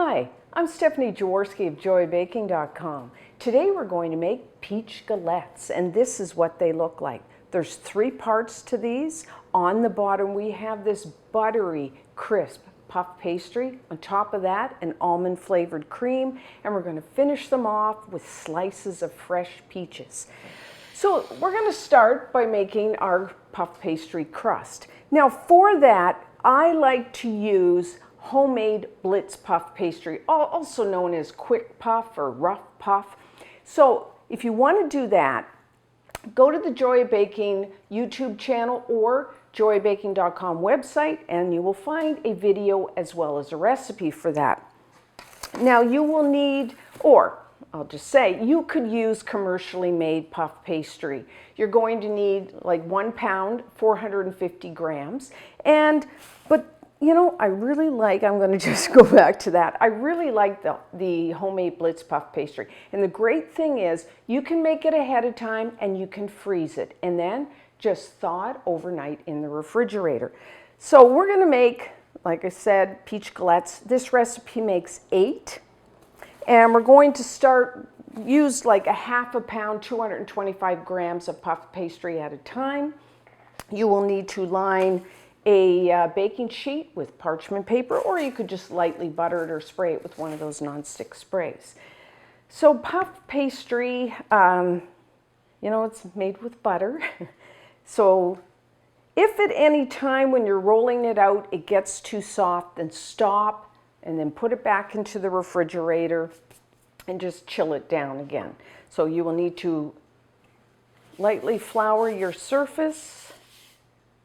Hi, I'm Stephanie Jaworski of joybaking.com. Today we're going to make peach galettes, and this is what they look like. There's 3 parts to these. On the bottom we have this buttery, crisp puff pastry. On top of that, an almond flavored cream, and we're going to finish them off with slices of fresh peaches. So we're going to start by making our puff pastry crust. Now for that, I like to use homemade Blitz puff pastry, also known as quick puff or rough puff. So if you want to do that, go to the Joy of Baking YouTube channel or joybaking.com website, and you will find a video as well as a recipe for that. Now you will need, or I'll just say, you could use commercially made puff pastry. You're going to need like 1 pound, 450 grams, but you know, I really like, I'm going to just go back to that. I really like the homemade Blitz puff pastry. And the great thing is you can make it ahead of time and you can freeze it and then just thaw it overnight in the refrigerator. So we're going to make, like I said, peach galettes. This recipe makes 8. And we're going to use like a half a pound, 225 grams of puff pastry at a time. You will need to line a baking sheet with parchment paper, or you could just lightly butter it or spray it with one of those non-stick sprays. So puff pastry, you know, it's made with butter. So if at any time when you're rolling it out it gets too soft, then stop and then put it back into the refrigerator and just chill it down again. So you will need to lightly flour your surface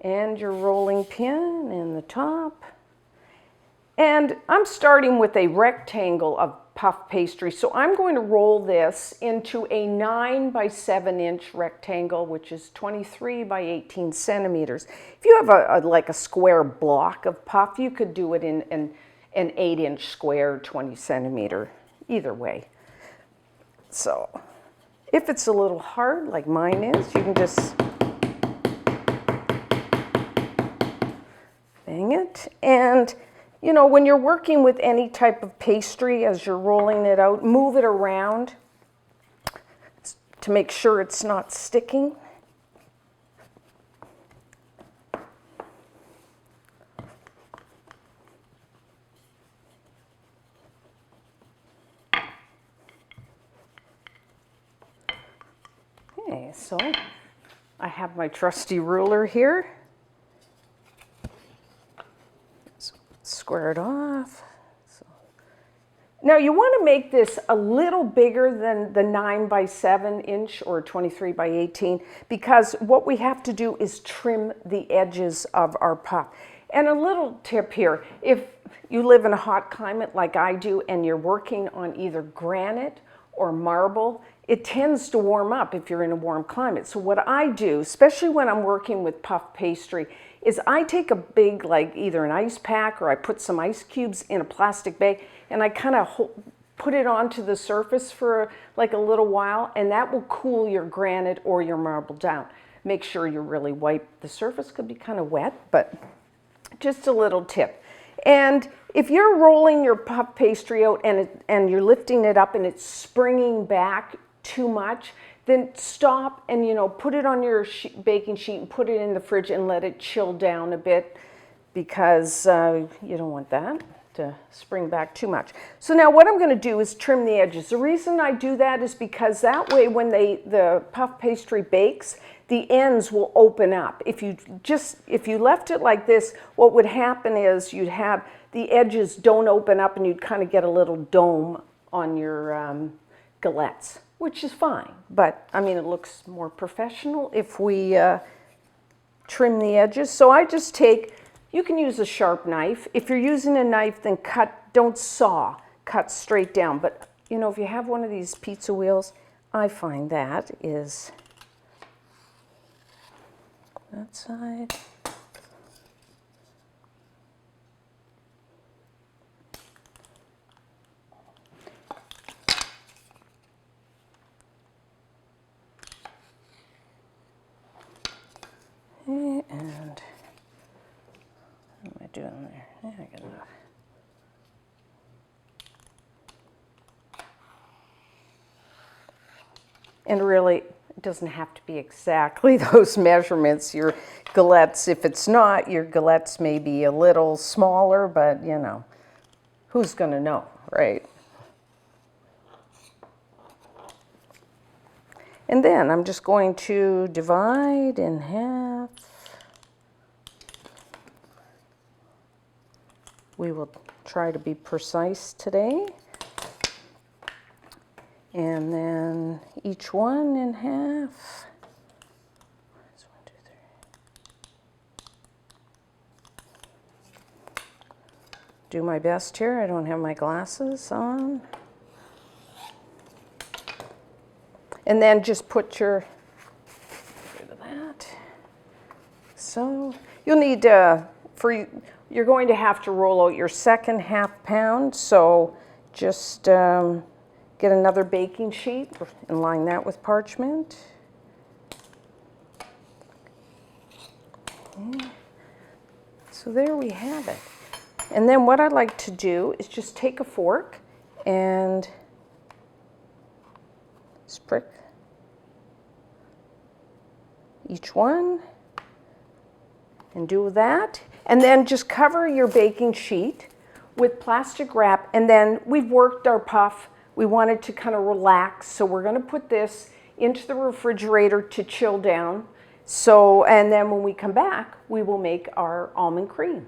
and your rolling pin in the top. And I'm starting with a rectangle of puff pastry, so I'm going to roll this into a 9 by 7 inch rectangle, which is 23 by 18 centimeters. If you have like a square block of puff, you could do it in an 8 inch square, 20 centimeter, either way. So if it's a little hard like mine is, you can just bang it. And you know, when you're working with any type of pastry, as you're rolling it out, move it around to make sure it's not sticking. Okay, so I have my trusty ruler here. Square it off. So. Now you want to make this a little bigger than the 9 by 7 inch or 23 by 18, because what we have to do is trim the edges of our puff. And a little tip here, if you live in a hot climate like I do and you're working on either granite or marble, it tends to warm up if you're in a warm climate. So what I do, especially when I'm working with puff pastry, is I take a big, like either an ice pack or I put some ice cubes in a plastic bag and I kind of put it onto the surface for like a little while, and that will cool your granite or your marble down. Make sure you really wipe the surface. Could be kind of wet, but just a little tip. And if you're rolling your puff pastry out and you're lifting it up and it's springing back too much, then stop and, you know, put it on your baking sheet and put it in the fridge and let it chill down a bit, because you don't want that to spring back too much. So now what I'm going to do is trim the edges. The reason I do that is because that way when the puff pastry bakes, the ends will open up. If you left it like this, what would happen is you'd have the edges don't open up and you'd kind of get a little dome on your galettes, which is fine. But I mean, it looks more professional if we trim the edges. So I just take, you can use a sharp knife. If you're using a knife, then don't saw, cut straight down. But you know, if you have one of these pizza wheels, I find that is that side. And what am I doing there? Yeah, I got enough. And really, it doesn't have to be exactly those measurements. Your galettes, if it's not, your galettes may be a little smaller, but you know, who's going to know, right? And then I'm just going to divide in half. We will try to be precise today. And then each one in half. That's 1, 2, 3. Do my best here. I don't have my glasses on. And then just put your, rid of that. So you'll need, you're going to have to roll out your second ½ pound. So just get another baking sheet and line that with parchment. Okay. So there we have it. And then what I'd like to do is just take a fork and prick each one and do that. And then just cover your baking sheet with plastic wrap. And then we've worked our puff. We wanted to kind of relax. So we're going to put this into the refrigerator to chill down. So, and then when we come back, we will make our almond cream.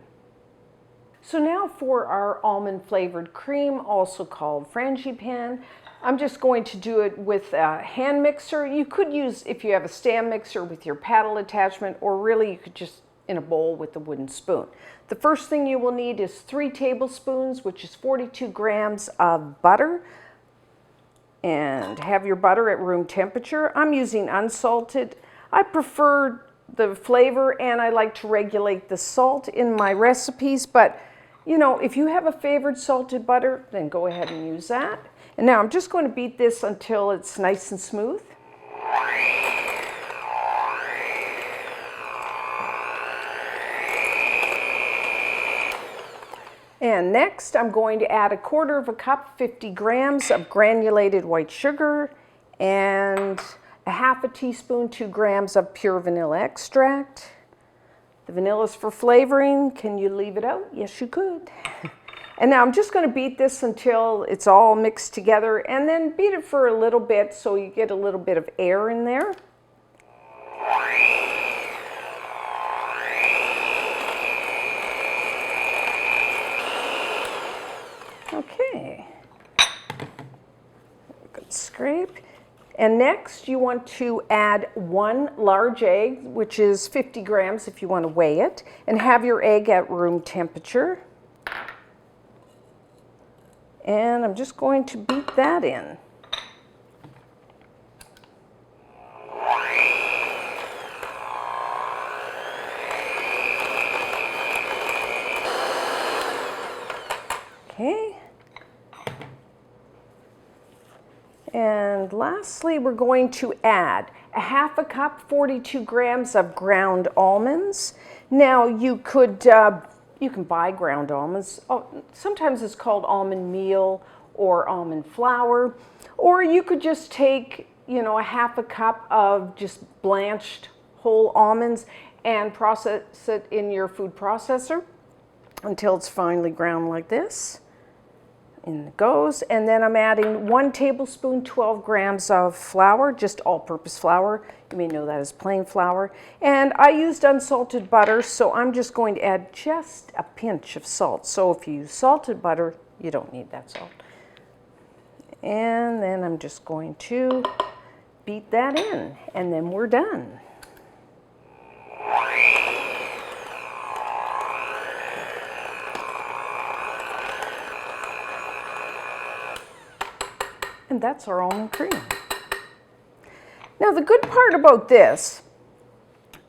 So now for our almond flavored cream, also called frangipane. I'm just going to do it with a hand mixer. You could use, if you have a stand mixer with your paddle attachment, or really you could just in a bowl with a wooden spoon. The first thing you will need is 3 tablespoons, which is 42 grams of butter. And have your butter at room temperature. I'm using unsalted. I prefer the flavor and I like to regulate the salt in my recipes, but you know, if you have a favorite salted butter, then go ahead and use that. And now I'm just going to beat this until it's nice and smooth. And next I'm going to add 1/4 cup, 50 grams of granulated white sugar, and 1/2 teaspoon, 2 grams of pure vanilla extract. The vanilla is for flavoring. Can you leave it out? Yes, you could. And now I'm just going to beat this until it's all mixed together, and then beat it for a little bit so you get a little bit of air in there. Okay. Good scrape. And next you want to add 1 large egg, which is 50 grams if you want to weigh it, and have your egg at room temperature. And I'm just going to beat that in. Okay. And lastly, we're going to add 1/2 cup, 42 grams of ground almonds. Now you could, you can buy ground almonds. Oh, sometimes it's called almond meal or almond flour. Or you could just take, you know, 1/2 cup of just blanched whole almonds and process it in your food processor until it's finely ground like this. In it goes. And then I'm adding 1 tablespoon, 12 grams of flour, just all-purpose flour. You may know that as plain flour. And I used unsalted butter, so I'm just going to add just a pinch of salt. So if you use salted butter, you don't need that salt. And then I'm just going to beat that in, and then we're done. And that's our almond cream. Now the good part about this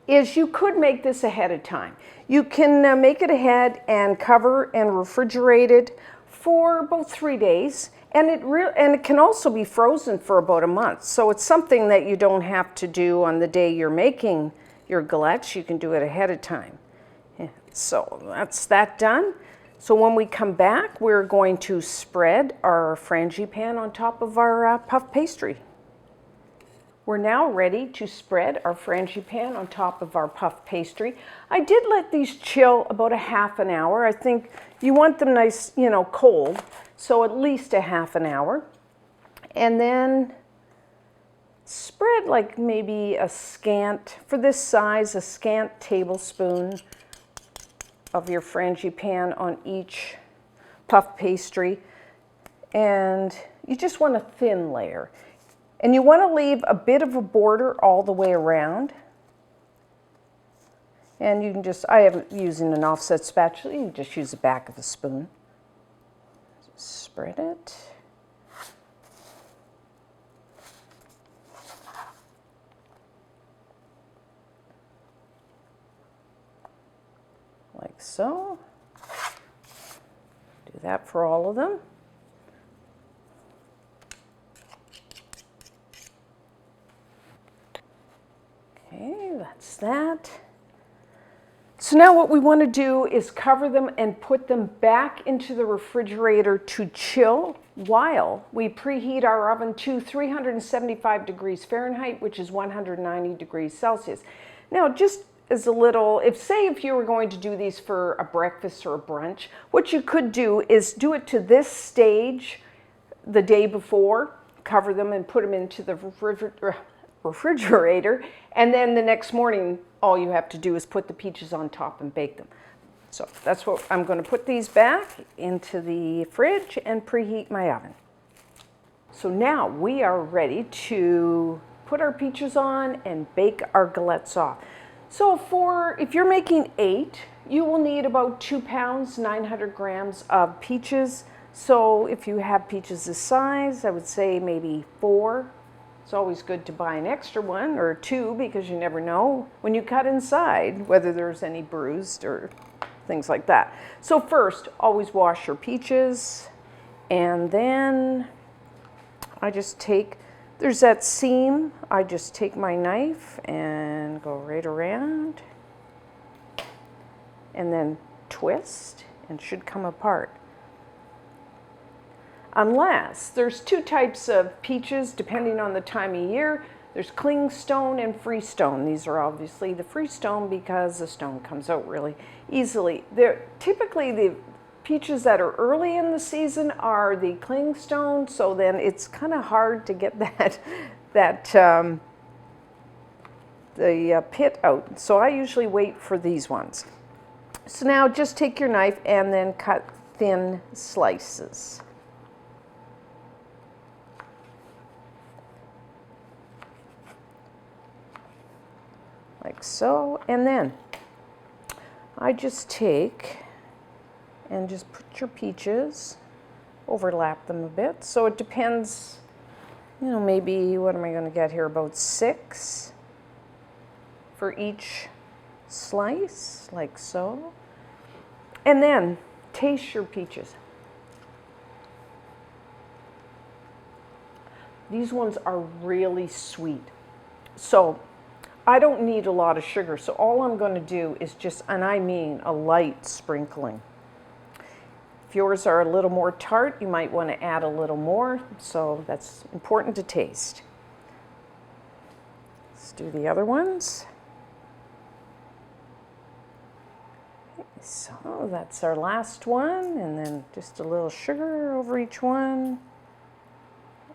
is you could make this ahead of time. You can make it ahead and cover and refrigerate it for about 3 days, and it can also be frozen for about a month. So it's something that you don't have to do on the day you're making your galettes. You can do it ahead of time. Yeah. So that's that done. So when we come back, we're going to spread our frangipane on top of our puff pastry. We're now ready to spread our frangipane on top of our puff pastry. I did let these chill about a half an hour. I think you want them nice, you know, cold, so at least a half an hour. And then spread like maybe a scant, for this size, a scant tablespoon of your frangipane on each puff pastry. And you just want a thin layer. And you want to leave a bit of a border all the way around. And you can just, I am using an offset spatula, you can just use the back of a spoon. Just spread it. Like so. Do that for all of them. Okay, that's that. So now what we want to do is cover them and put them back into the refrigerator to chill while we preheat our oven to 375 degrees Fahrenheit, which is 190 degrees Celsius. Now, just as a little, if you were going to do these for a breakfast or a brunch, what you could do is do it to this stage the day before, cover them and put them into the refrigerator, and then the next morning all you have to do is put the peaches on top and bake them. So that's what I'm going to put these back into the fridge and preheat my oven. So now we are ready to put our peaches on and bake our galettes off. So if you're making 8, you will need about 2 pounds, 900 grams of peaches. So if you have peaches this size, I would say maybe 4. It's always good to buy an extra one or 2 because you never know when you cut inside whether there's any bruised or things like that. So first, always wash your peaches, and then I just take, there's that seam, I just take my knife and go right around and then twist and should come apart. Unless there's 2 types of peaches depending on the time of year. There's clingstone and freestone. These are obviously the freestone because the stone comes out really easily. Typically the peaches that are early in the season are the clingstone, so then it's kind of hard to get the pit out. So I usually wait for these ones. So now just take your knife and then cut thin slices. Like so, and then I just take and just put your peaches, overlap them a bit. So it depends, you know, maybe, what am I going to get here, about 6 for each slice, like so. And then taste your peaches. These ones are really sweet. So I don't need a lot of sugar, so all I'm going to do is just, and I mean a light sprinkling. If yours are a little more tart, you might want to add a little more, so that's important to taste. Let's do the other ones. Okay, so that's our last one, and then just a little sugar over each one,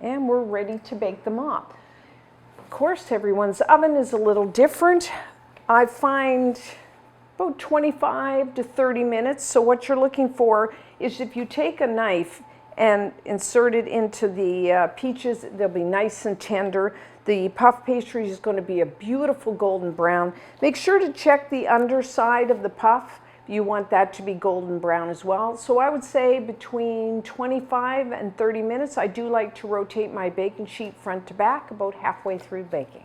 and we're ready to bake them up. Of course, everyone's oven is a little different. I find about 25 to 30 minutes. So what you're looking for is if you take a knife and insert it into the peaches, they'll be nice and tender. The puff pastry is going to be a beautiful golden brown. Make sure to check the underside of the puff. You want that to be golden brown as well. So I would say between 25 and 30 minutes. I do like to rotate my baking sheet front to back about halfway through baking.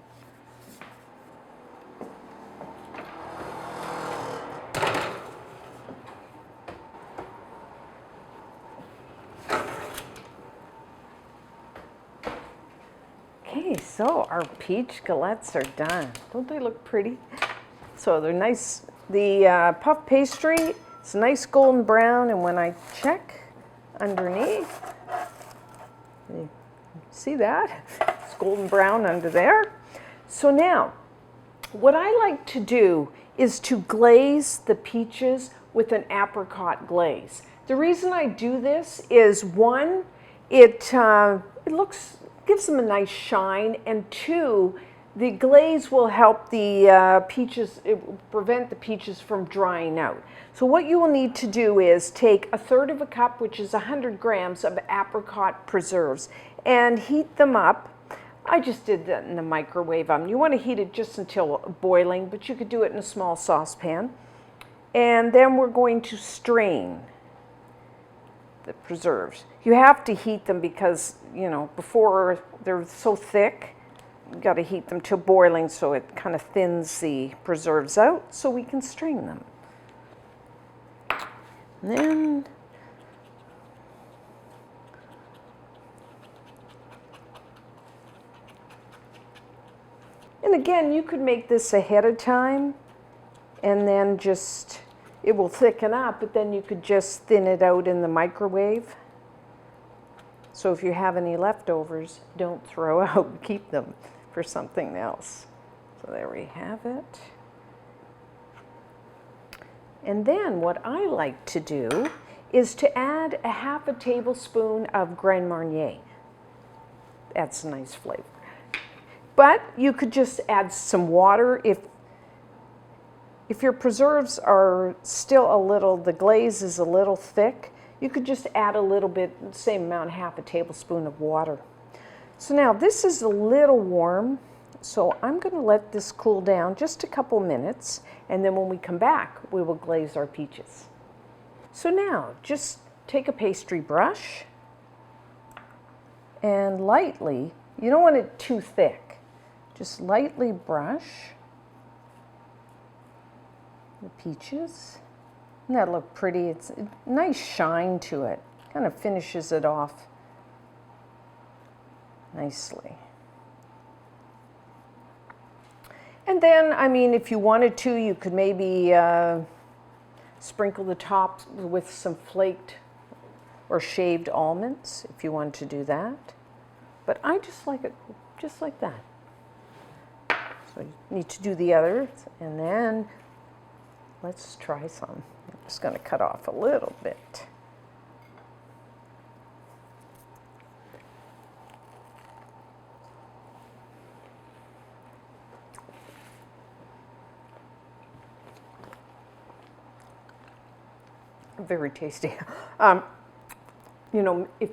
Okay, so our peach galettes are done. Don't they look pretty? So they're nice. The puff pastry is a nice golden brown, and when I check underneath, see that? It's golden brown under there. So now, what I like to do is to glaze the peaches with an apricot glaze. The reason I do this is, one, it gives them a nice shine, and two, the glaze will help the peaches, it will prevent the peaches from drying out. So what you will need to do is take 1/3 of a cup, which is 100 grams of apricot preserves, and heat them up. I just did that in the microwave oven. You want to heat it just until boiling, but you could do it in a small saucepan. And then we're going to strain the preserves. You have to heat them because, you know, before they're so thick, you've got to heat them to boiling so it kind of thins the preserves out so we can strain them. And then again, you could make this ahead of time and then just, it will thicken up, but then you could just thin it out in the microwave. So if you have any leftovers, don't throw out, keep them for something else. So there we have it. And then what I like to do is to add 1/2 tablespoon of Grand Marnier. That's a nice flavor. But you could just add some water if your preserves are still a little, the glaze is a little thick, you could just add a little bit, same amount, 1/2 tablespoon of water. So now this is a little warm, so I'm going to let this cool down just a couple minutes, and then when we come back, we will glaze our peaches. So now, just take a pastry brush and lightly, you don't want it too thick, just lightly brush the peaches. Doesn't that look pretty? It's a nice shine to it. Kind of finishes it off nicely. And then, I mean, if you wanted to, you could maybe sprinkle the tops with some flaked or shaved almonds if you wanted to do that. But I just like it just like that. So you need to do the others, and then let's try some. I'm just going to cut off a little bit. Very tasty. You know, if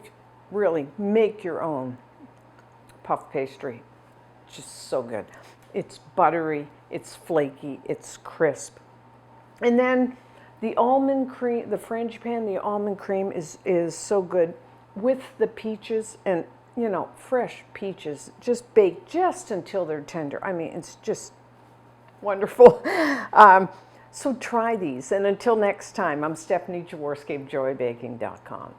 really make your own puff pastry, it's just so good. It's buttery, it's flaky, it's crisp. And then the almond cream, the frangipane, the almond cream is so good with the peaches, and you know, fresh peaches, just baked just until they're tender. I mean, it's just wonderful. So try these, and until next time, I'm Stephanie Jaworski of JoyBaking.com.